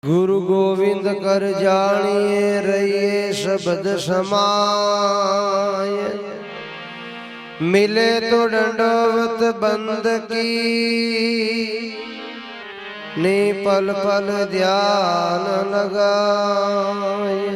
गुरु गोविंद कर जानिए रहिए शब्द समाय। मिले तो दंडवत बंद की नी पल पल ध्यान लगाए।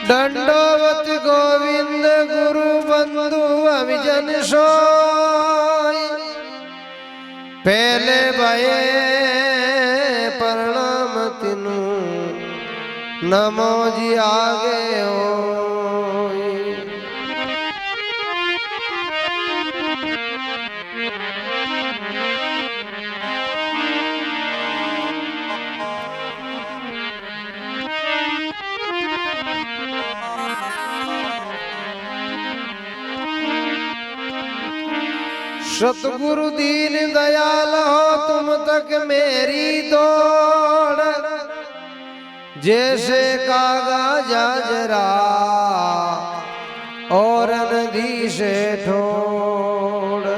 दंडवत गोविंद गुरु बंधु अभिजन सोय। पहले भये प्रणाम तिनु नमो जी आगे होय। सतगुरु दीन दयाल हो तुम तक मेरी दौड़। जैसे कागज जरा और नदी से ठोड़।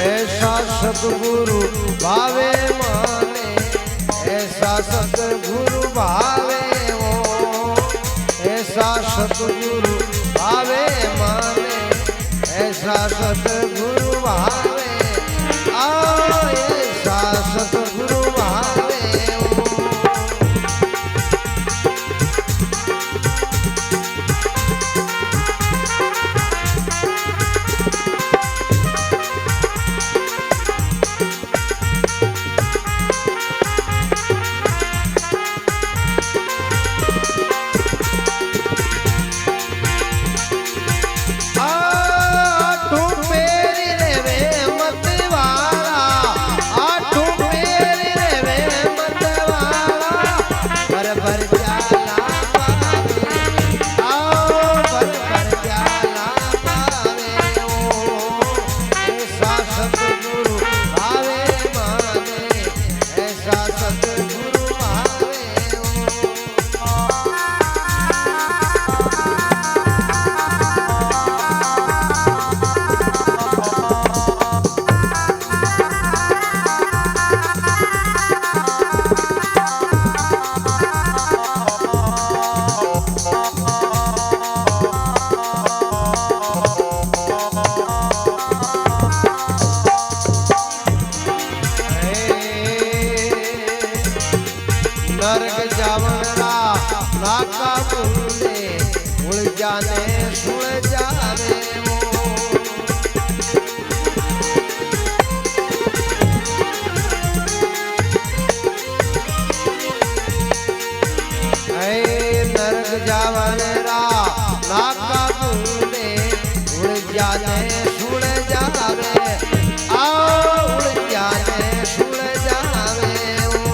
ऐसा सतगुरु भावे माने, ऐसा सतगुरु भावे हो। ऐसा सतगुरु भावे माने, ऐसा सतगुरु भावे। ऐसा सतगुरु भावे हो। नरक जावरा नाका बोले उड़ जाने सुड़ जावे वो। नरक जावरा नाका बोले उड़ जाने सुड़ जावे। आओ उड़ जाने सुड़ जावे वो।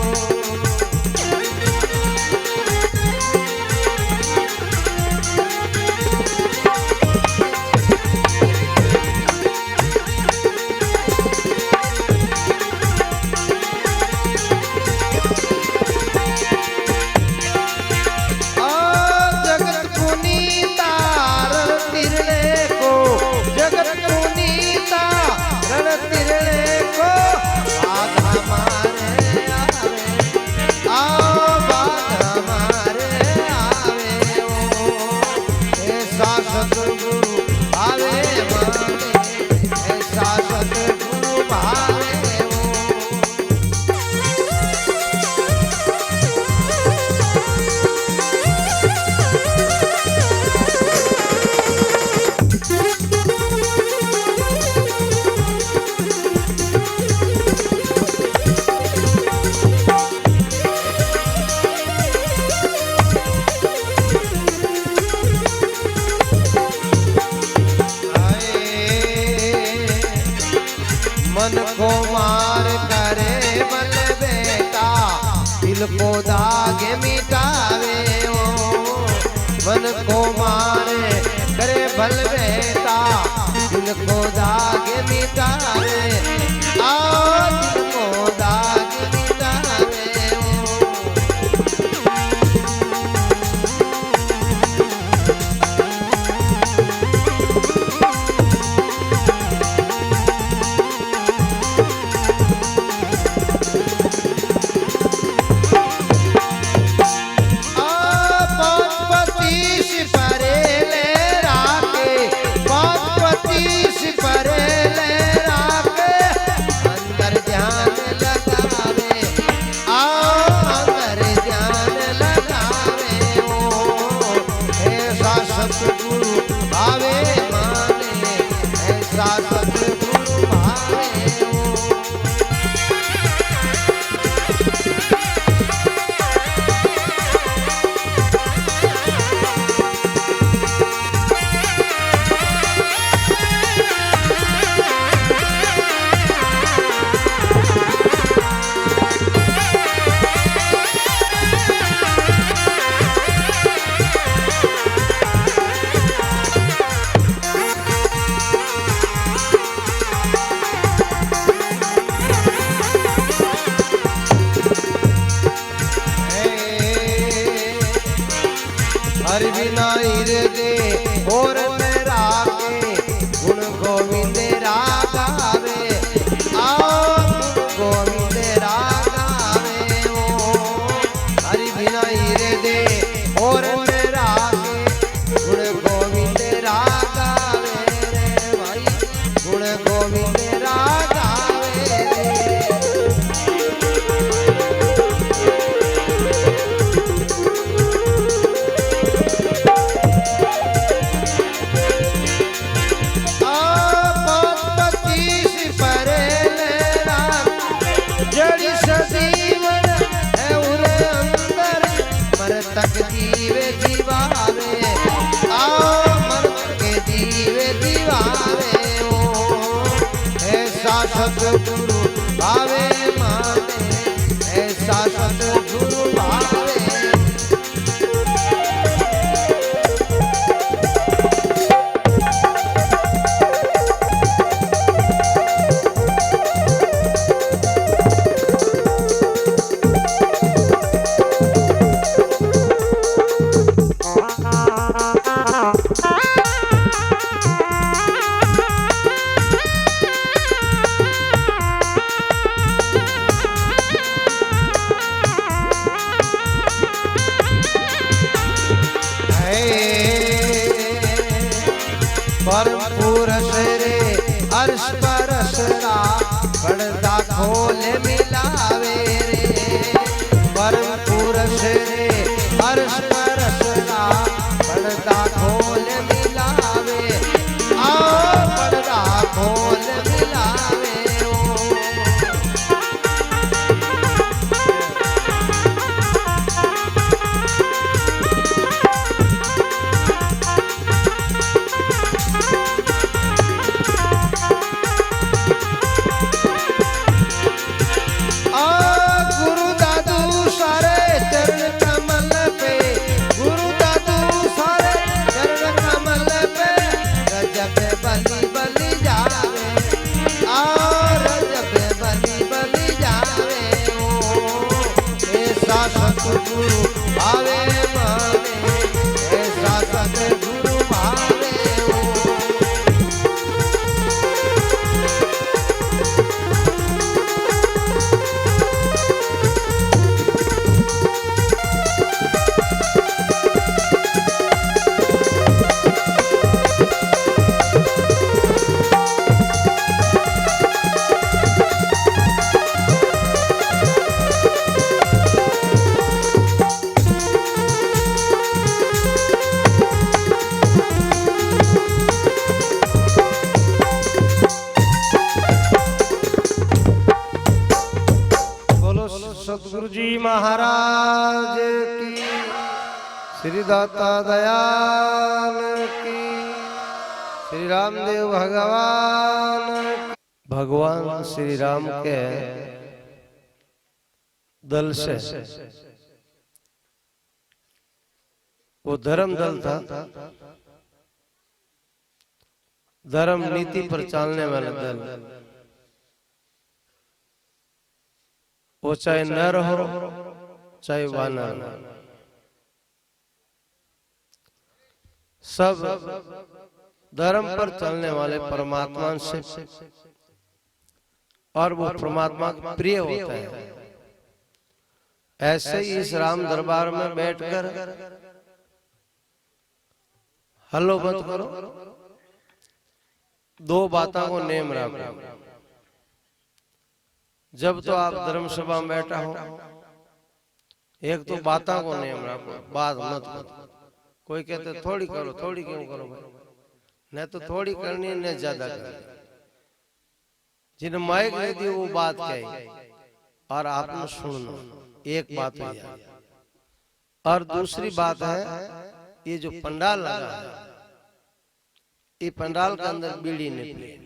दिल को दाग मिटावे ओ मन को मारे करे भल बेटा दिल को दाग मिटावे आओ दिल को दाग मिटावे ओ हर बिना दे और मेरा के गुण गोविंद रागावे आओ गुण गोविंद रागावे ओ हर बिना दे और मेरा के गुण गोविंद रागावे रे भाई गुण गोविंद रागावे तक जीवे जीवावे आओ मन के जीवे जीवावे ओ ऐसा सतगुरु भावे माने ऐसा सतगुरु भावे परमपुर रे अर्श परसरा पर्दा खोल मिलावे रे परमपुर रे अर्श परसरा पर्दा खोल मिलावे आओ पर्दा खोल मिलावे ओ सतगुरु भावे माने ऐसा सतगुरु भावे सतगुरु जी महाराज की श्री दाता दयाल की श्री रामदेव भगवान श्री राम के दल से, वो धर्म दल था, धर्म नीति पर चलने वाला दल। वो चाहे नर हो चाहे वानर हो, सब धर्म पर चलने वाले परमात्मा से, और वो परमात्मा प्रिय होता है। ऐसे ही इस राम दरबार में बैठकर हल्लो मत करो, दो बातों को नेम रखो। जब तो आप धर्म सभा में बैठा हो, एक तो बातों को नेम रखो, बात मत करो। कोई कहते थोड़ी करो, थोड़ी क्यों करो भाई, न तो थोड़ी करनी है न ज्यादा करनी। जिन्हें माइक दे दी वो बात कही और आपने सुनना, एक बात हो जाए। और दूसरी बात है, ये जो पंडाल लगा है, ये पंडाल के अंदर बीड़ी नहीं पिए।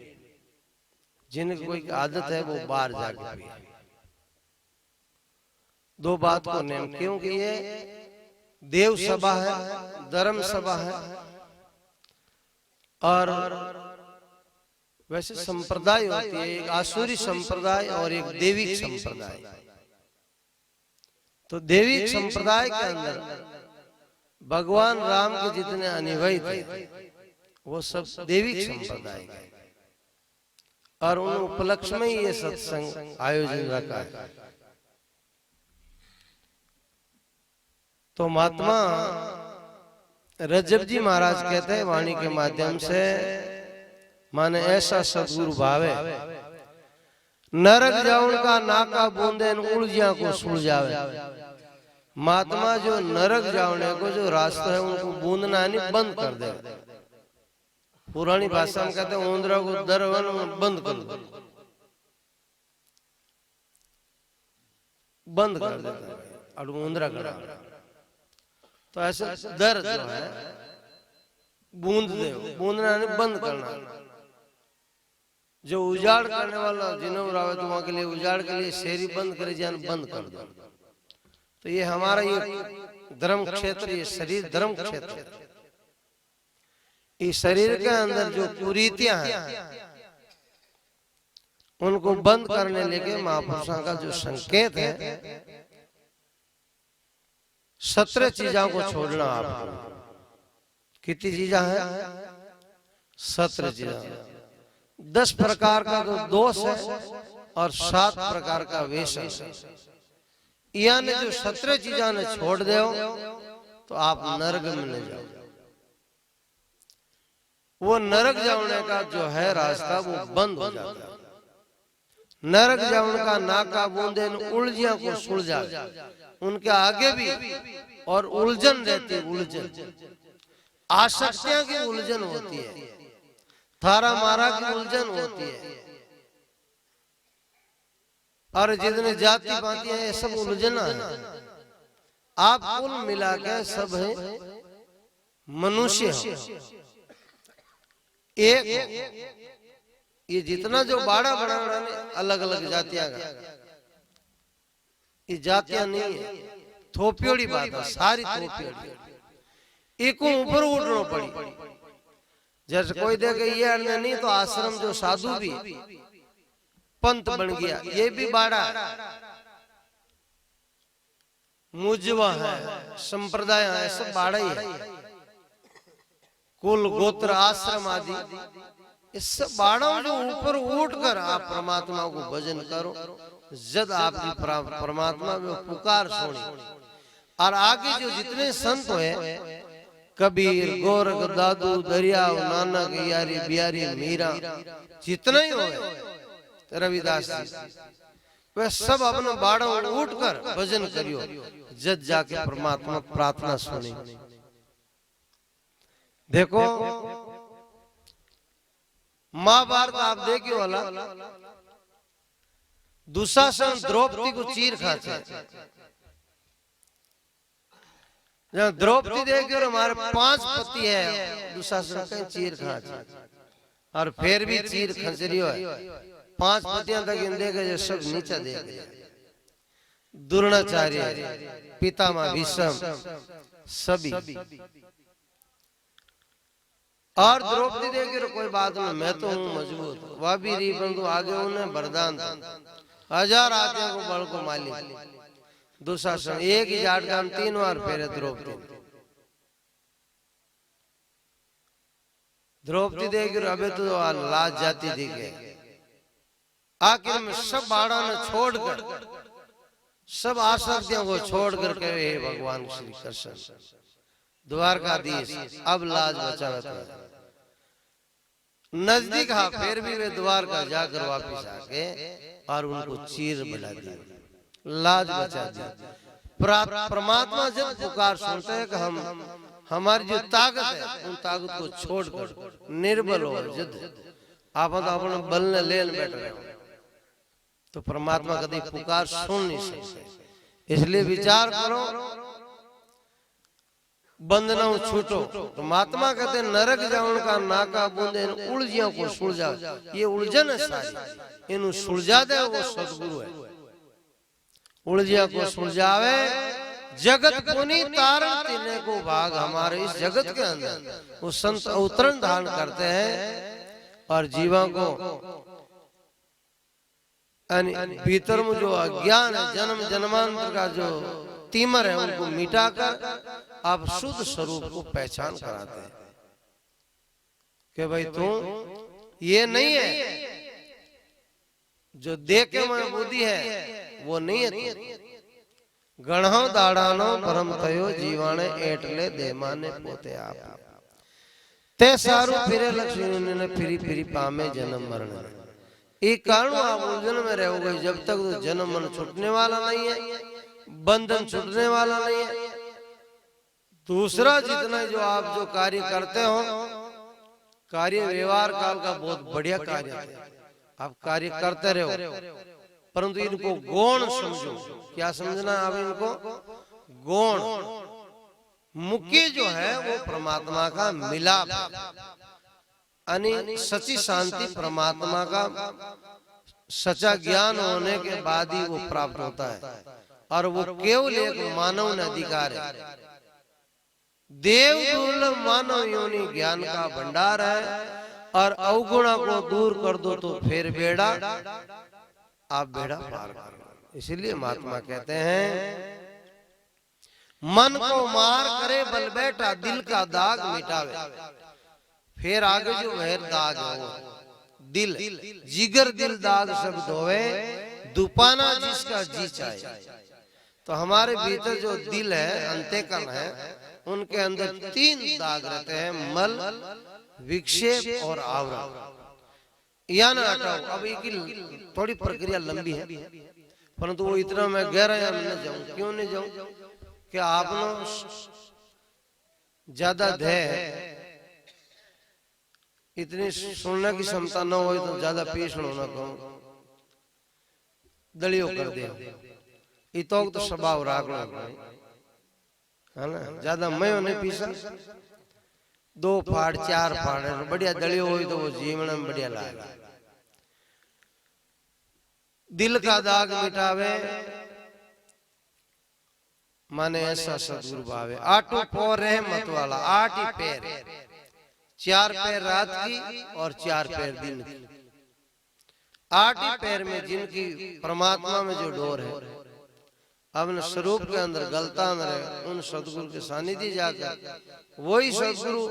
जिनकी कोई आदत है वो बाहर जाके पिए। दो बात को नेम, क्योंकि ये देव सभा है, धर्म सभा है, और वैसे संप्रदाय होती है, एक आसुरी संप्रदाय और एक देविक संप्रदाय। तो देविक संप्रदाय के अंदर भगवान राम के जितने अनुयायी थे वो सब देविक संप्रदाय के, और उन उपलक्ष्य में ये सत्संग आयोजन रखा है। तो महात्मा रजब जी महाराज कहते हैं वाणी के माध्यम से, माने ऐसा सदगुरु भावे, नरक जाउन का नाका बूंदे उलझिया को सुलझावे। महात्मा जो नरक जाने को जो रास्ता है उनको बूंदना नहीं, बंद कर दे। पुरानी भाषा में कहते हैं ऊंदरा को दरवन बंद कर दो, बंद कर देता है और ऊंदरा करा। तो ऐसे दर जो है बूंद दे, बूंदना नहीं, बंद करना। जो उजाड़ करने वाला जिन्हों रावे तो वहां के लिए उजाड़ के लिए शेरी बंद करे जान, बंद कर दो। तो ये हमारा ये धर्म क्षेत्र, ये शरीर धर्म क्षेत्र, इस शरीर के अंदर जो कुरीतियां हैं उनको बंद करने लेके महापुरुषों का जो संकेत है, 17 चीजों को छोड़ना। आपको कितनी चीजें हैं? 17 चीजें। 10 प्रकार का जो दोष है और 7 प्रकार का वेश है। यानी जो 17 चीजें ने छोड़ दे तो आप नरक में न जाओ। वो नरक जाने का जो है रास्ता वो बंद हो जाता है। नरक जाने का नाका बूंदे उलझिया को सुलझा, उनके आगे भी और उलझन रहती है, उलझन आसक्तियां की उलझन होती है, थारा मारा की उलझन होती है, और जितने जाति पाती है सब उलझना है। आप कुल मिला के सब है मनुष्य एक। ये जितना जो बाड़ा बड़ा अलग अलग जातियां का, ये जातियां नहीं है, थोपियोड़ी बात है, सारी थोपियोड़ी। एक ऊपर उठना पड़ी। जैसे कोई देखे ये अन्य नहीं तो आश्रम जो साधु भी पंत बन गया, ये भी बाड़ा मुजवा है, संप्रदाय है, सब बाड़ा ही है। कुल गोत्र आश्रम आदि इस सब बाड़ों जो ऊपर उठ कर आप परमात्मा को भजन करो, जब आपकी परमात्मा में पुकार सुनी। और आगे जो जितने संत हुए, कबीर, गोरख, दादू, दरियाव, नानक, यारी, बिहारी, मीरा, जितने ही हुए, रविदास जी, वे सब अपने बाड़ों उठ कर भजन करियो, जब जाके परमात्मा प्रार्थना सुनी। देखो महाभारत आप देखियो वाला, दुशासन द्रौपदी को चीर खाते। जब द्रौपदी देखियो हमारे 5 पति है, दुशासन का चीर खाते, और फिर भी चीर खंजरी है। 5 पतियां तक इन देखे सब नीचा देख। द्रोणाचार्य, पितामह भीष्म सभी। और द्रौपदी देगी तो कोई बात नहीं, मैं तो हूँ मजबूत, वह भी रही, परंतु आगे उन्हें वरदान था, 1000 हाथियों को बल को मालिक। दुशासन एक ही जाट का 3 बार फेरे द्रौपदी। द्रौपदी देगी अबे तो लाज जाती दिखे। आखिर में सब बाड़ा ने छोड़कर, सब आसक्तियों को छोड़कर कहे हे भगवान श्री कृष्ण द्वारकाधीश अब लाज बचावे तुम्हें। नजदीक हा, फिर भी वे द्वारका जाकर वापिस आके और उनको चीर बना दिया, लाज बचा दिया। परमात्मा जब पुकार सुनते हैं कि हम हमारी जो ताकत है उन ताकत को छोड़कर निर्बल हो जिद आप तो अपने बल ने लेन बैठ रहे हो, तो परमात्मा कभी पुकार सुन नहीं सकते। इसलिए विचार करो, बंधनों छूटो। तो महात्मा कहते नरक जावन का नाका बूंदे उलझियों को सुलझा, ये उलझन है सारी, इन सुलझा दे वो सदगुरु है। उलझियों को सुलझावे जगत पुनी तारण तिने को भाग। हमारे इस जगत के अंदर वो संत अवतरण धारण करते हैं और जीवों को भीतर में जो अज्ञान है, जन्म जन्मांतर का जो तीमर है, उनको मिटाकर आप शुद्ध स्वरूप को पहचान कराते हैं कि भाई तुम ये नहीं है, जो देखे में बुद्धि है वो नहीं है। गणहो दाड़ानो परम तयो जीवाने एटले देमाने पोते आप ते सारू फिरे लक्ष्मी ने फिरी फिरी पामे जन्म मरण। एक कारण आप उलझन में रहोगे जब तक तो जन्म मन छूटने वाला नहीं है, बंधन छूटने वाला नहीं है। दूसरा जितना जो आप जो कार्य करते हो, कार्य व्यवहार काल का बहुत बढ़िया कार्य है, आप कार्य करते रहो, परंतु इनको गौण समझो। क्या समझना आप इनको? गौण। मुख्य जो है वो परमात्मा का मिलाप है, सच्ची शांति परमात्मा का सच्चा ज्ञान होने के बाद ही वो प्राप्त होता है, और वो केवल एक मानव न अधिकार है। देव दुर्लभ मानव योनि ज्ञान का भंडार है, और अवगुणा को दूर कर दो तो फिर बेड़ा आप बेड़ा पार कर लो। इसलिए महात्मा कहते हैं मन को मार करे बल बैठा, दिल का दाग मिटावे। फिर आगे जो वह दाग है दिल, जिगर दिल दाग सब धोवे, दुपाना जिसका जी चाहे। तो हमारे भीतर जो दिल है, अंतःकरण है, उनके अंदर 3 दाग रहते हैं, मल, विक्षेप और आवरण। या ना हटाओ। अब एक थोड़ी प्रक्रिया लंबी है, परंतु वो इतना मैं गहराई में न जाऊं। क्यों नहीं जाऊं? कि आपने ज्यादा धैर्य, इतनी सुनने की क्षमता न हो तो ज्यादा पेश होना कहूं दलियो कर दे। इतोक तो स्वभाव राखना है ना, ज्यादा मैं नहीं पीसा। 2 फाड़ 4 फाड़ बढ़िया दलियो हो तो वो जीवन में बढ़िया लाएगा। दिल का दाग मिटावे माने ऐसा सदगुरु भावे। आठों पौर रहे मत वाला, 8 ही पैर, 4 पैर रात की और 4 पैर दिन की। 8 ही पैर में जिनकी परमात्मा में जो डोर है, अपने स्वरूप के अंदर गलता न रहे, उन सदगुरु के सानिध्य जाकर वही सदगुरु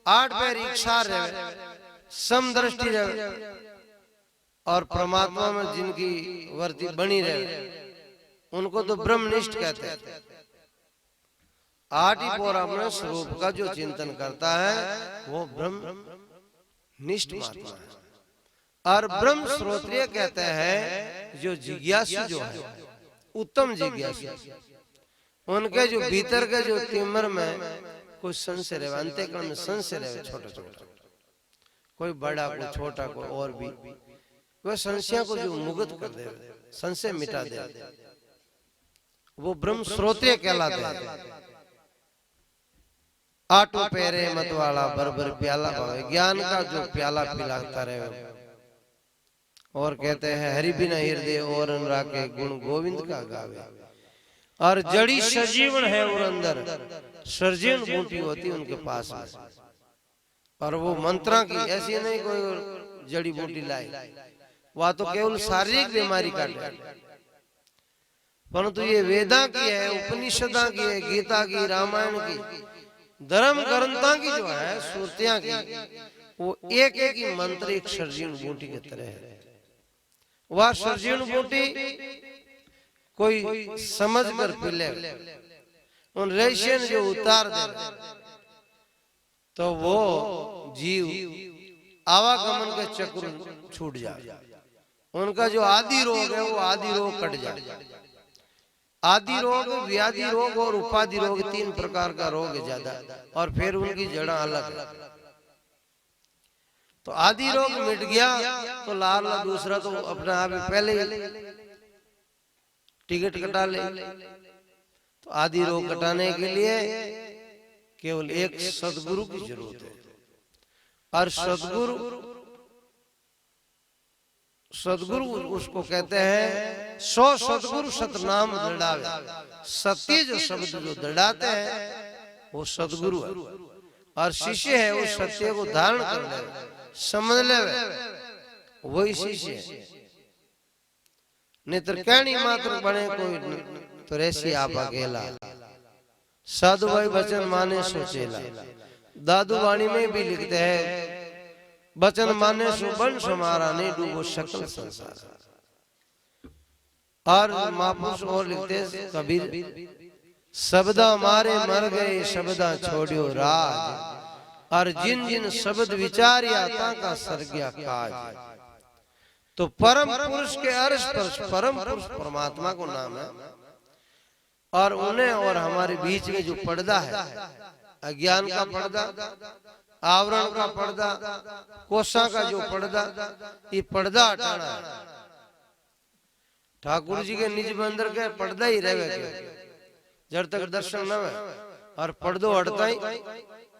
8 पैर इच्छा रहे, समदृष्टि रहे, और परमात्मा में जिनकी वर्ती बनी रहे, उनको तो ब्रह्मनिष्ठ कहते हैं। 8 ही पौर अपने स्वरूप का जो चिंतन करता है वो ब्रह्मनिष्ठ महात्मा है। और ब्रह्म श्रोत्रिय कहते हैं जो जिज्ञासु जो है, उत्तम जिज्ञासु, उनके जो भीतर के जो तिमर में कोई संशय रहे, अंतःकरण में संशय रहे, छोटा छोटा, कोई बड़ा कोई छोटा कोई और भी, वह संशय को जो मुक्त कर दे, संशय मिटा दे, वो ब्रह्म श्रोत्रिय कहलाते हैं। 8 पैरे मत वाला बरबर प्याला भावे, ज्ञान का जो प्याला पिलाता रहे और कहते हैं हरि बिना हृदय और राखे गुण गोविंद का गावे। और जड़ी सजीवन है और अंदर सर्जन बूटी होती उनके पास में। और वो मंत्रा की ऐसी नहीं कोई जड़ी बूटी लाई, वह तो केवल शारीरिक बीमारी का है, परंतु ये वेदा की है, उपनिषदा की है, गीता की, रामायण की, धर्म ग्रंथा की जो है श्रुतियां की, वो एक एक ही मंत्र एक सर्जन बूटी की तरह है। वह सर्जन बूटी कोई समझ कर पिले उन रहस्य जो उतार दे तो वो जीव आवागमन के चक्र छूट जाए। उनका जो आदि रोग है वो आदि रोग कट जाए। आदि रोग, व्याधि रोग और उपाधि रोग, तीन प्रकार का रोग है ज्यादा, और फिर उनकी जड़ा अलग है। तो आदि रोग मिट गया तो लाल दूसरा तो अपने आप ही पहले ही टिकट कटा ले। तो आदि रोग कटाने के लिए केवल एक सदगुरु की जरूरत है। और सदगुरु उसको कहते हैं सो सदगुरु सतनाम दृढ़ावे। सत्य जो शब्द जो दृढ़ाते हैं वो सदगुरु है, और शिष्य है वो सत्य को धारण कर ले, समझ ले, वही शिष्य है। नेत्र कहनी मात्र बने कोई तो रेसी आप अकेला। साधु भाई वचन माने सोचेला। दादू वाणी में भी लिखते हैं वचन माने सो बन समारा, नहीं डूबो सकल संसार। और महापुरुष और लिखते कबीर शब्दा मारे मर गए शब्दा छोड़ियो राज। और जिन जिन शब्द विचारिया का सर गया काज। तो परम पुरुष के अर्श पर परम पुरुष परमात्मा को नाम है। और उन्हें और हमारे बीच में जो पर्दा है, अज्ञान का पर्दा, आवरण का पर्दा, कोषा का जो पर्दा, ये पर्दा हटाना है। ठाकुर जी के निज मंदिर के पर्दा ही रहेगा जब तक दर्शन न हो, और पर्दो हटता ही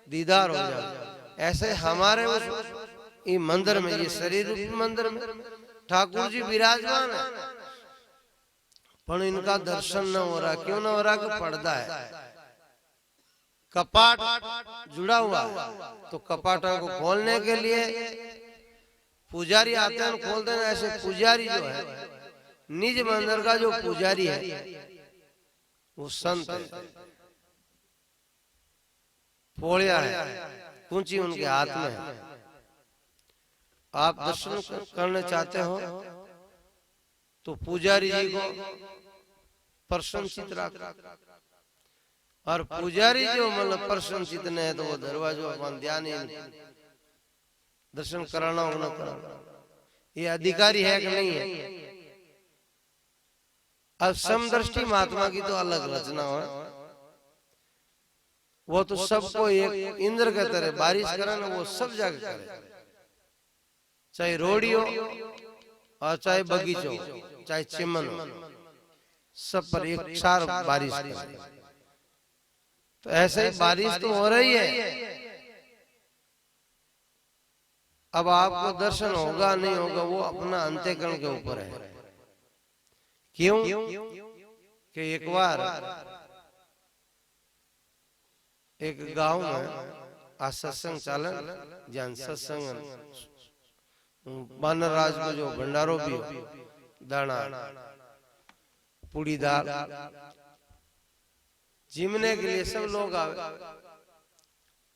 दीदार हो जाए। ऐसे हमारे उस ये मंदिर में, ये शरीर रूपी मंदिर में ठाकुर जी विराजमान है, पर इनका दर्शन न हो रहा। क्यों न हो रहा? कि पर्दा है, कपाट जुड़ा हुआ है। तो कपाटों को खोलने के लिए पुजारी आते हैं, खोलते हैं। ऐसे पुजारी जो है, निज मंदिर का जो पुजारी है वो संत है, पोड़िया है, कुंची उनके हाथ में है। आप दर्शन करने चाहते हो तो पुजारी जी को प्रसन्नचित रखो। और पुजारी जो मतलब प्रसन्नचित नहीं है तो वो दरवाजों अपन ध्यान ही दर्शन कराना हो ना कराना, ये अधिकारी है कि नहीं है। अब समदृष्टि महात्मा की तो अलग रचना हो, वो तो सबको एक इंद्र के तरह बारिश करे ना, वो सब जगह करे, चाहे रोड़ी हो और चाहे बगीचो, चाहे चिमन हो, सब पर एक सार बारिश करे। तो ऐसे ही बारिश तो हो रही है। अब आपको दर्शन होगा नहीं होगा वो अपना अंतःकरण के ऊपर है। क्यों कि एक बार एक गांव में आज सत्संग चालन, जहां सत्संग बानर राज को जो भंडारो भी दाना पूड़ी दाल जिमने के लिए सब लोग आवे।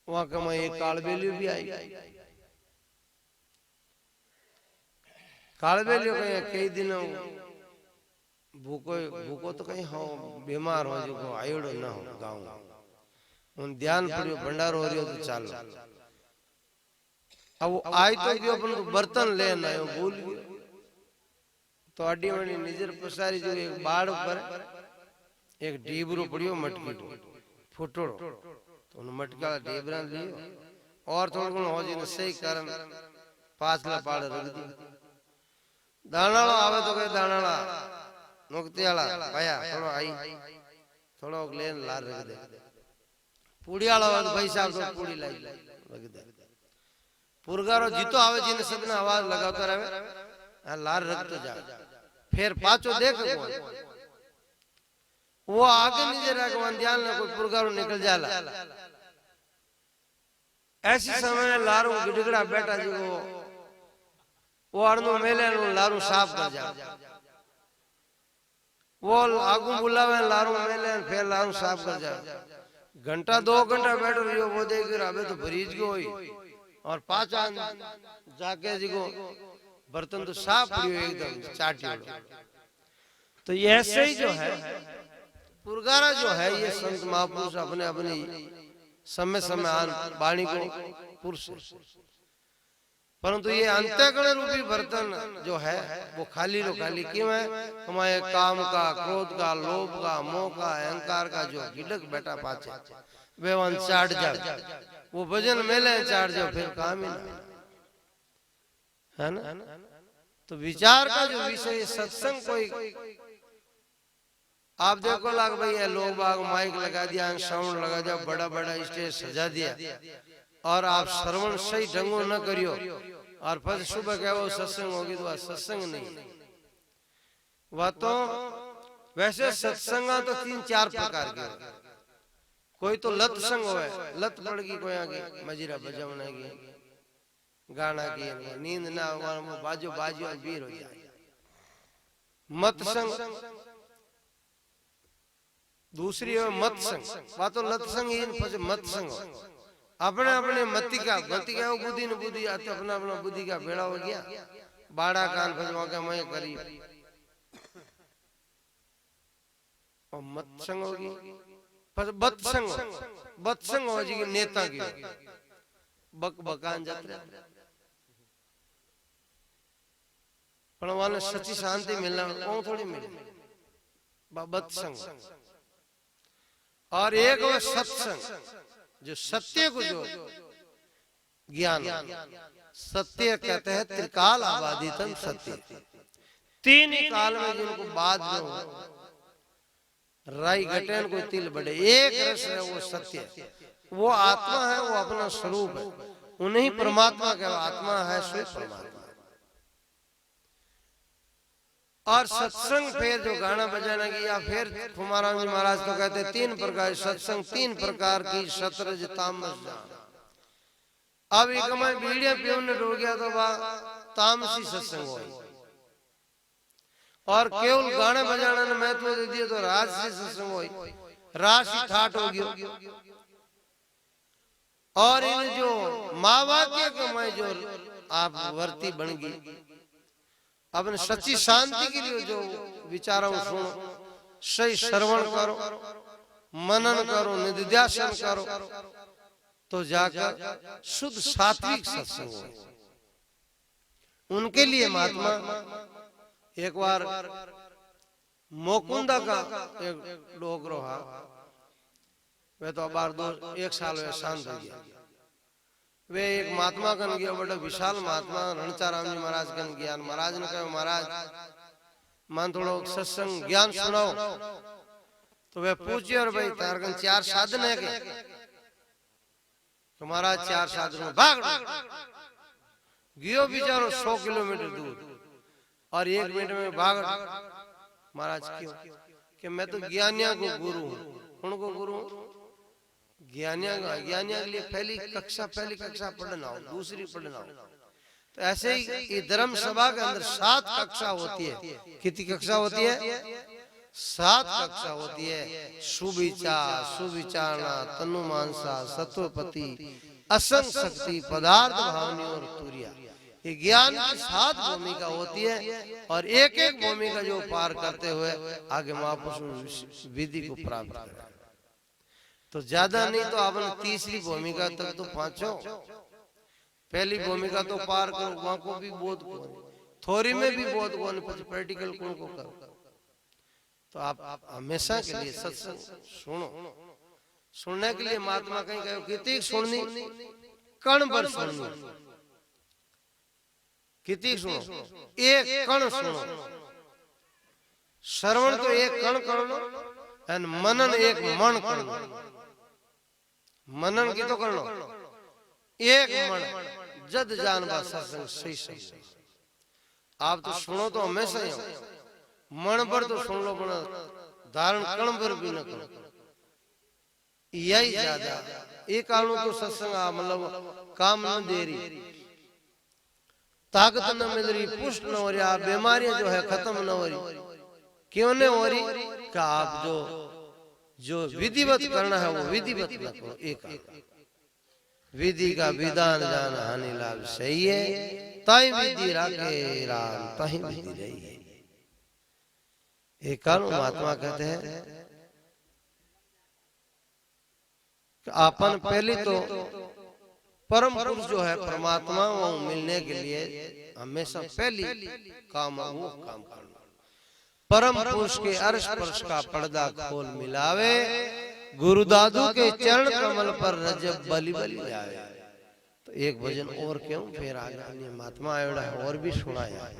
वहां का मैं एक कालबेलियो भी आई। कालबेलियो कई दिन भूको तो कहीं हो बीमार हो जो आयोड़ो ना हो गाँव उन ध्यान पड़ियो भंडार हो रही हो तो चालो। अब वो आई तो भी अपन को बर्तन लेना है भूल गयो तो अड्डी वड्डी निजर पसारी जो एक बाड़ पर एक डीबरो पड़ियो मटकी को फुटोड़ो तो उन मटका डीबरा लियो और थोड़ा गुण हो जी ने सही कारण पाछला पाड़ रख दी। दानाला आवे तो कहे दानाला मुक्ति वाला भैया थोड़ा आई थोड़ा लेन लार रख दे। पूड़ी वाला भाई साहब तो पूड़ी लाई रख दे। पुरगारो जीतो आवे जी ने सबने आवाज लगाता रहे लार रख तो जा फिर पाचो देख वो आगे नहीं दे रहा ध्यान ना कोई पुरगारो निकल जाला ऐसी समय लारू गिड़गड़ा बैठा जी वो अड़नो मेले लारू साफ कर जा वो आगू बुलावे लारू मेले फिर लारू साफ कर जा घंटा 2 घंटा बैठो रहियो वो देख अबे तो भरीज गो हुई और पाचा जाके जी को बर्तन तो साफ पड़ियो एकदम चाटियो तो ये ऐसे ही जो है पुरगारा जो है ये संत महापुरुष अपने अपनी समय समय वाणी को पुरुष परंतु ये अंतःकरण रूपी बर्तन जो है वो खाली लो खाली क्यों है हमारे काम का क्रोध का लोभ का मोह का अहंकार का जो गिडक बैठा पाचे वे वन चाट जाओ वो भजन मेले चाट जाओ फिर काम ही ना है ना तो विचार का जो विषय सत्संग कोई आप देखो लाग भाई है लोग बाग माइक लगा दिया साउंड लगा दिया बड़ा बड़ा स्टेज सजा दिया और आप श्रवण सही ढंगो न करियो और फिर सुबह क्या वो सत्संग होगी तो सत्संग नहीं वह तो वैसे सत्संग तो 3-4 प्रकार के कोई तो लत संग हो लत पड़गी कोई आगे मजीरा बजावने की गाना की नींद ना बाजो बाजो बीर हो जाए मत संग दूसरी है मत संग वह तो लत संग ही मत संग अपने अपने मति का वो बुद्धि न बुद्धि आते अपना अपना बुद्धि का बेड़ा हो गया बाड़ा कान फजवा के मैं करी और मत संग होगी पर बत संग हो जी नेता की बक बकान जाते पर वाले सच्ची शांति मिलना कौन थोड़ी मिले बत संग और एक वो सत्संग जो सत्य को जो ज्ञान सत्य कहते हैं त्रिकाल आबादितम सत्य 3 ही काल में जिनको बाद में राई घटेन कोई तिल बड़े एक रस है वो सत्य वो आत्मा है वो अपना स्वरूप है उन्हीं परमात्मा का आत्मा है स्वयं परमात्मा और सत्संग फिर जो गाना बजाना की या फिर कुमाराम जी महाराज तो कहते 3 प्रकार सत्संग 3 प्रकार की शतरज तामस जान अब एक मैं बीड़िया पीने हो गया तो तामसी सत्संग हो और केवल गाने बजाने ने महत्व दे दिया तो राजसी सत्संग हो राशि ठाट हो गया और इन जो माँ वाक्य को मैं जो आप वर्ती बन गई अपने सच्ची शांति के लिए जो विचारों सुनो सही श्रवण करो मनन करो निधिध्यासन करो तो जाकर शुद्ध सात्विक सत्संग हो उनके लिए महात्मा एक बार मोकुंदा का एक लोग रहा वे तो बार 1 साल में शांत हो गया वे एक महात्मा कन गया बड़ा विशाल महात्मा रणचाराम जी महाराज कन गया महाराज ने कहा महाराज मान थोड़ा सत्संग ज्ञान सुनाओ तो वे पूछे और भाई तार कन 4 साधन है के तो महाराज 4 साधन भाग गियो बिचारो 100 किलोमीटर दूर और 1 मिनट में भाग महाराज क्यों कि मैं तो ज्ञानिया को गुरु हूँ उनको गुरु ज्ञानिया के लिए पहली कक्षा पढ़ना हो दूसरी पढ़ना हो तो ऐसे ही ये धर्म सभा के अंदर 7 कक्षा होती है कितनी कक्षा होती है 7 कक्षा होती है सुविचार सुविचारणा तनुमानसा सत्वपति असंग शक्ति पदार्थ भावनी और तुरिया ये ज्ञान की 7 भूमिका होती है और एक एक भूमिका जो पार करते हुए आगे महापुरुष विधि को प्राप्त करें तो ज्यादा नहीं तो आपने तीसरी भूमिका तक तो पहुंचो पहली भूमिका तो पार करो वहां को भी बोध को थोड़ी में भी बोध को प्रैक्टिकल कौन को करो तो आप हमेशा के लिए सत्संग सुनो सुनने के लिए महात्मा कहीं कहो कितनी सुननी कण पर सुननी कितनी सुनो एक कण सुनो श्रवण तो एक कण करो और मनन एक मन करो मनन की तो कर लो एक मन जद जानबा सत्संग सही सही आप तो सुनो तो हमेशा ही हो, मन पर तो सुन लो, पर धारण कण पर भी न करो, यही ज्यादा। एक कारणों तो सत्संग मतलब काम न दे रही, ताकत न मिल रही, पुष्ट न हो रही, आप बीमारियां जो है खत्म न हो रही। क्यों नहीं हो रही? कि आप जो विधिवत करना है वो विधिवत न करो। एक विधि का विधान जान हानि लाभ सही है, ताई विधि राखे राम ताही विधि रही है। एक कारण महात्मा कहते हैं कि अपन पहले तो परम पुरुष जो है परमात्मा वो मिलने के लिए हमेशा पहली काम वो काम करना, परम पुरुष के अर्श स्पर्श का पर्दा खोल मिलावे, गुरु दादू के चरण कमल पर रजब बलि बलि आए। तो एक भजन और क्यों फिर आगे महात्मा और भी सुनाया।